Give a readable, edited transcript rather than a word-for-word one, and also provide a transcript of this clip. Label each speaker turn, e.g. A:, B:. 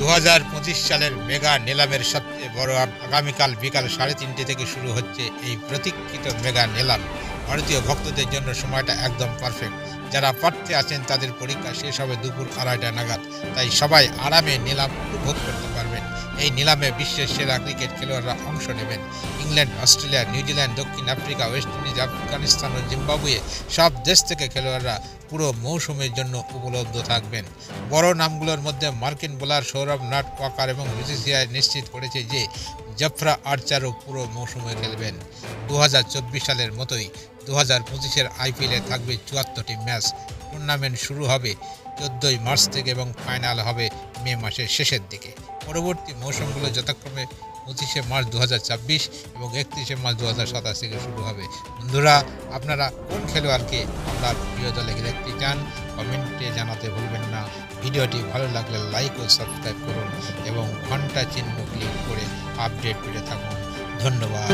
A: 2025 সালের মেগা নিলামের সবচেয়ে বড় আগামীকাল বিকাল 3:30 থেকে শুরু হচ্ছে এই প্রতীক্ষিত মেগা নিলাম। ভারতীয় ভক্তদের জন্য সময়টা একদম পারফেক্ট। যারা প্রার্থী আছেন তাদের পরীক্ষা শেষ হবে দুপুর 2:30 নাগাদ, তাই সবাই আরামে নিলাম উপভোগ করতে পারবেন। এই নিলামে বিশ্বের সেরা ক্রিকেট খেলোয়াড়রা অংশ নেবেন। ইংল্যান্ড, অস্ট্রেলিয়া, নিউজিল্যান্ড, দক্ষিণ আফ্রিকা, ওয়েস্ট ইন্ডিজ, আফগানিস্তান ও জিম্বাবুয়ে সব দেশ থেকে খেলোয়াড়রা পুরো মৌসুমের জন্য উপলব্ধ থাকবেন। বড় নামগুলোর মধ্যে মার্কিন বোলার সৌরভ নাট ওয়াকার এবং বিসিসিআই নিশ্চিত করেছে যে জফরা আর্চারও পুরো মৌসুমে খেলবেন। 2024 সালের মতোই 2025-এর আইপিএলে থাকবে 74টি ম্যাচ। টুর্নামেন্ট শুরু হবে 14 মার্চ থেকে এবং ফাইনাল হবে মে মাসের শেষের দিকে। পরবর্তী মৌসুমগুলো যথাক্রমে 25শে মার্চ 2026 এবং 31শে মার্চ 2027 থেকে শুরু হবে। বন্ধুরা, আপনারা কোন খেলোয়াড়কে আপনার প্রিয় দলে দেখতে চান কমেন্টে জানাতে ভুলবেন না। ভিডিওটি ভালো লাগলে লাইক ও সাবস্ক্রাইব করুন এবং ঘন্টা চিহ্ন ক্লিক করে আপডেট পেতে থাকুন। ধন্যবাদ।